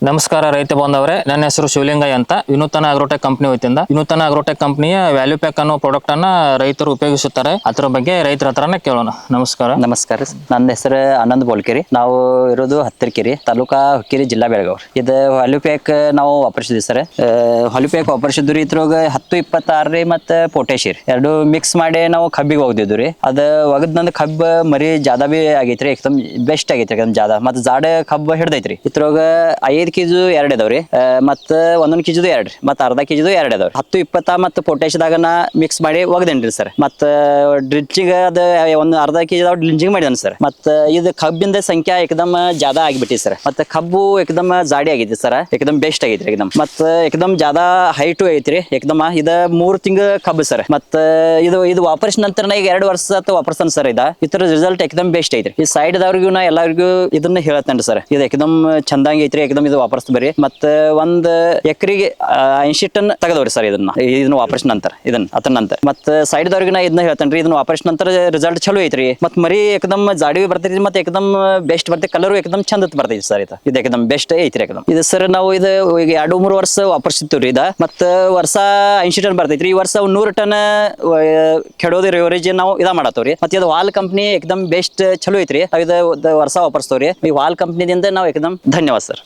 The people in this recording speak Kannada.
ನಮಸ್ಕಾರ ರೈತ ಬಾಂಧವರೇ, ನನ್ನ ಹೆಸರು ಶಿವಲಿಂಗಯ್ಯ ಅಂತ. ವಿನೂತನ ಅಗ್ರೋಟೆಕ್ ಕಂಪನಿ ವತಿಯಿಂದ ವಿನೂತನ ಅಗ್ರೋಟೆಕ್ ಕಂಪನಿಯ ವ್ಯಾಲ್ಯೂ ಪ್ಯಾಕ್ ಅನ್ನೋ ಪ್ರಾಡಕ್ಟ್ ಅನ್ನ ರೈತರು ಉಪಯೋಗಿಸುತ್ತಾರೆ. ಅದರ ಬಗ್ಗೆ ರೈತರ ಹತ್ರನೇ ಕೇಳೋಣ. ನಮಸ್ಕಾರ. ನಮಸ್ಕಾರ. ನನ್ನ ಹೆಸರು ಆನಂದ್ ಬೋಲ್ಕೆರಿ. ನಾವು ಇರೋದು ಹತ್ತಿರಕೆರೆ ತಾಲೂಕಾ ಹುಕ್ಕೇರಿ ಜಿಲ್ಲಾ ಬೆಳಗಾವಿ. ಇದು ವ್ಯಾಲ್ಯೂ ಪ್ಯಾಕ್ ನಾವು ವಾಪರಿಸಿದ್ವಿ ಸರ್. ವ್ಯಾಲ್ಯೂ ಪ್ಯಾಕ್ ವಾಪರಿಸಿದ್ವಿ ಇದ್ರೊಳಗ 10-26 ರೀ ಮತ್ತು ಪೊಟ್ಯಾಶ್ ರೀ ಎರಡು ಮಿಕ್ಸ್ ಮಾಡಿ ನಾವು ಕಬ್ಬಿಗೆ ಒಗ್ದಿದ್ವಿ ರೀ. ಅದು ಒಗದ್ ಕಬ್ಬ ಮರಿ ಜಾದಾ ಬಿ ಆಗೈತ್ರಿ. ಏಕದಮ್ ಬೆಸ್ಟ್ ಆಗೈತ್ರಿ, ಏಕದಮ್ ಜಾದಾ ಮತ್ತು ಜಾಡ ಕಬ್ಬ ಹಿಡ್ದೈತ್ರಿ. ಇದ್ರೊಳಗ 5 kg 2 ಇದಾವ್ರಿ, ಮತ್ತು 1 kg 2 ರೀ, ಮತ್ತು ಅರ್ಧ kg 2 ಇದಾವ್ರಿ. 10-20 ಮತ್ತು ಪೊಟ್ಯಾಶ್ದಾಗ ಮಿಕ್ಸ್ ಮಾಡಿ ಒಗದೇನ್ರಿ ಸರ್. ಮತ್ತು ಡ್ರಿಡ್ಜಿಂಗ್ ಅದು ಒಂದು ಅರ್ಧ kg ಡ್ರಿಡ್ಜಿಂಗ್ ಮಾಡಿದಾನೆ ಸರ್. ಮತ್ತು ಇದು ಕಬ್ಬಿಂದ ಸಂಖ್ಯೆ ಏಕದಮ್ ಜಾದಾ ಆಗಿಬಿಟ್ಟಿ ಸರ್. ಮತ್ತು ಕಬ್ಬು ಏಕದಮ್ ಜಾಡಿ ಆಗೈತಿ ಸರ್, ಏಕದಮ್ ಬೆಸ್ಟ್ ಆಗೈತ್ರಿ ಏಕದಮ್. ಮತ್ತು ಏಕದಮ್ ಜಾದಾ ಹೈಟು ಐತ್ರಿ ಏಕದಮ್. ಇದು 3 ತಿಂಗಳ ಕಬ್ಬು ಸರ್. ಮತ್ತು ಇದು ವಾಪರಿಸಿದ ನಂತರ ಈಗ 2 ವರ್ಷ ವಾಪರ್ತಾನೆ ಸರ್. ಇದ್ರ ರಿಸಲ್ಟ್ ಏಕದಮ್ ಬೆಸ್ಟ್ ಐತ್ರಿ. ಈ ಸೈಡ್ ದವ್ರಿಗೂ ನಾ ಎಲ್ಲರಿಗೂ ಇದನ್ನ ಹೇಳ್ತೇನೆ ಸರ್. ಇದು ಏಕದಮ್ ಚಂದಾಗಿ ಐತ್ರಿ, ಏಕದಮ್ ಇದು ವಾಪರ್ಸ್ ಬರಿ. ಮತ್ತೆ 1 ಎಕರೆಗೆ 80 ಟನ್ ತೆಗೆದವ್ರಿ ಸರ್. ಇದನ್ನ ವಾಪರಿಸಿದ ನಂತರ ಅದರ ನಂತರ ಮತ್ತೆ ಸೈಡ್ ದವ್ರಿಗೆ ನಾ ಇದನ್ನ ಹೇಳ್ತೇನೆ. ಇದನ್ನ ವಾಪರಿಸಿದ ನಂತರ ರಿಸಲ್ಟ್ ಚಲೋ ಐತ್ರಿ. ಮತ್ತೆ ಮರಿ ಏಕದಮ್ ಜಾಡಿ ಬರ್ತೈತಿ, ಮತ್ತೆ ಏಕದಮ್ ಬೆಸ್ಟ್ ಬರ್ತೈತಿ. ಕಲರ್ ಏಕದಮ್ ಚಂದ ಬರ್ತೈತಿ ಸರ್. ಇದು ಏಕದಮ್ ಬೆಸ್ಟ್ ಐತ್ರಿ ಏಕದಮ್. ಇದು ಸರ್ ನಾವು ಇದು ಈಗ 2-3 ವರ್ಷ ವಾಪರಿಸಿರ್ತೀವಿ ಇದ. ಮತ್ತೆ ವರ್ಷ 80 ಟನ್ ಬರ್ತೈತ್ರಿ. ಈ ವರ್ಷ 100 ಟನ್ ಕೆಡೋದಿ ರಿವರೇಜ್ ನಾವು ಇದ ಮಾಡತ್ತವ್ರಿ. ಮತ್ತೆ ಇದು ವಾಲ್ ಕಂಪ್ನಿ ಏಕದಮ್ ಬೆಸ್ಟ್ ಚಲೋ ಐತ್ರಿ. ಇದು ವರ್ಷ ವಾಪರಿಸ್ತವ್ರಿ. ಈ ವಾಲ್ ಕಂಪ್ನಿದಿಂದ ನಾವು ಏಕದಮ್ ಧನ್ಯವಾದ ಸರ್.